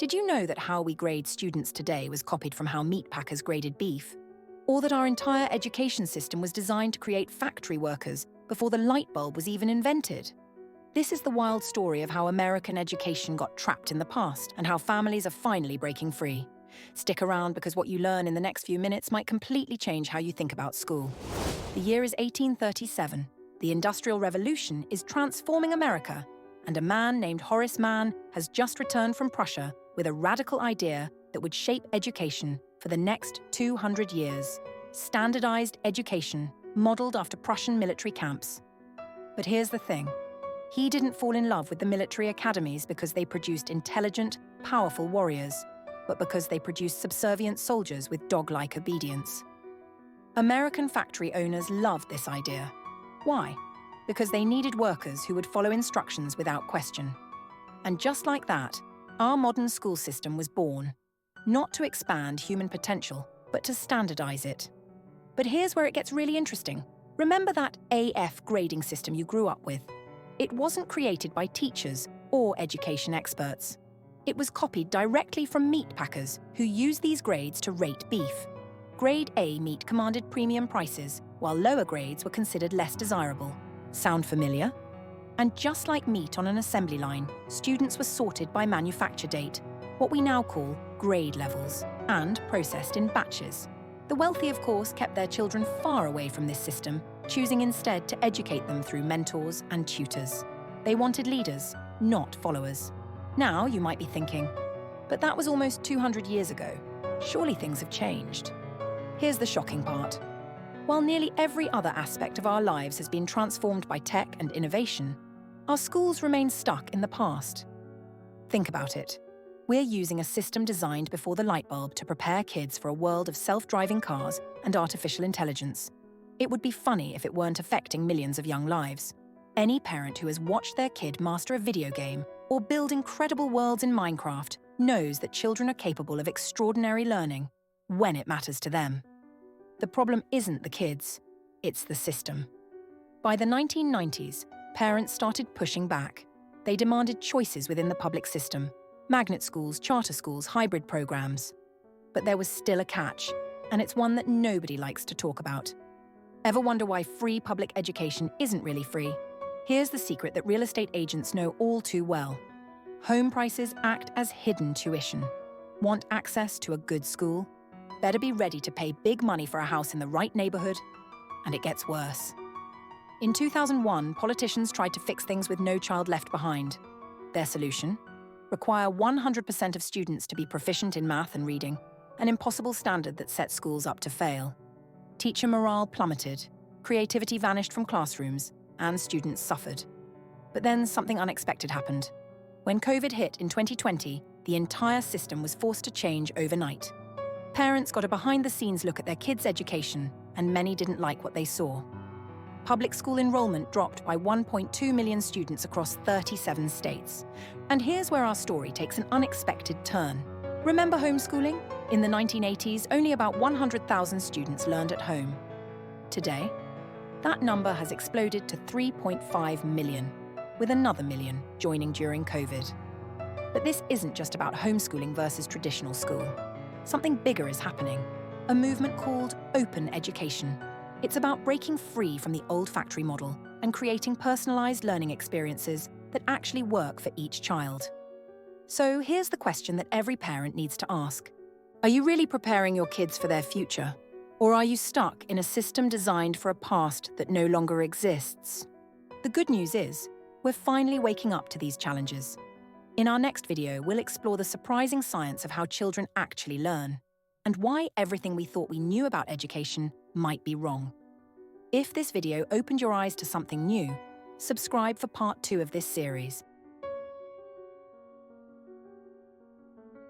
Did you know that how we grade students today was copied from how meat packers graded beef? Or that our entire education system was designed to create factory workers before the light bulb was even invented? This is the wild story of how American education got trapped in the past and how families are finally breaking free. Stick around because what you learn in the next few minutes might completely change how you think about school. The year is 1837. The Industrial Revolution is transforming America, and a man named Horace Mann has just returned from Prussia with a radical idea that would shape education for the next 200 years. Standardized education, modeled after Prussian military camps. But here's the thing. He didn't fall in love with the military academies because they produced intelligent, powerful warriors, but because they produced subservient soldiers with dog-like obedience. American factory owners loved this idea. Why? Because they needed workers who would follow instructions without question. And just like that, our modern school system was born, not to expand human potential, but to standardize it. But here's where it gets really interesting. Remember that AF grading system you grew up with? It wasn't created by teachers or education experts. It was copied directly from meat packers who used these grades to rate beef. Grade A meat commanded premium prices, while lower grades were considered less desirable. Sound familiar? And just like meat on an assembly line, students were sorted by manufacture date, what we now call grade levels, and processed in batches. The wealthy, of course, kept their children far away from this system, choosing instead to educate them through mentors and tutors. They wanted leaders, not followers. Now you might be thinking, but that was almost 200 years ago. Surely things have changed. Here's the shocking part. While nearly every other aspect of our lives has been transformed by tech and innovation, our schools remain stuck in the past. Think about it. We're using a system designed before the light bulb to prepare kids for a world of self-driving cars and artificial intelligence. It would be funny if it weren't affecting millions of young lives. Any parent who has watched their kid master a video game or build incredible worlds in Minecraft knows that children are capable of extraordinary learning when it matters to them. The problem isn't the kids, it's the system. By the 1990s, parents started pushing back. They demanded choices within the public system: magnet schools, charter schools, hybrid programs. But there was still a catch, and it's one that nobody likes to talk about. Ever wonder why free public education isn't really free? Here's the secret that real estate agents know all too well. Home prices act as hidden tuition. Want access to a good school? Better be ready to pay big money for a house in the right neighborhood, and it gets worse. In 2001, politicians tried to fix things with No Child Left Behind. Their solution? Require 100% of students to be proficient in math and reading, an impossible standard that set schools up to fail. Teacher morale plummeted, creativity vanished from classrooms, and students suffered. But then something unexpected happened. When COVID hit in 2020, the entire system was forced to change overnight. Parents got a behind-the-scenes look at their kids' education, and many didn't like what they saw. Public school enrollment dropped by 1.2 million students across 37 states. And here's where our story takes an unexpected turn. Remember homeschooling? In the 1980s, only about 100,000 students learned at home. Today, that number has exploded to 3.5 million, with another million joining during COVID. But this isn't just about homeschooling versus traditional school. Something bigger is happening, a movement called open education. It's about breaking free from the old factory model and creating personalized learning experiences that actually work for each child. So here's the question that every parent needs to ask. Are you really preparing your kids for their future? Or are you stuck in a system designed for a past that no longer exists? The good news is, we're finally waking up to these challenges. In our next video, we'll explore the surprising science of how children actually learn, and why everything we thought we knew about education might be wrong. If this video opened your eyes to something new, subscribe for part 2 of this series.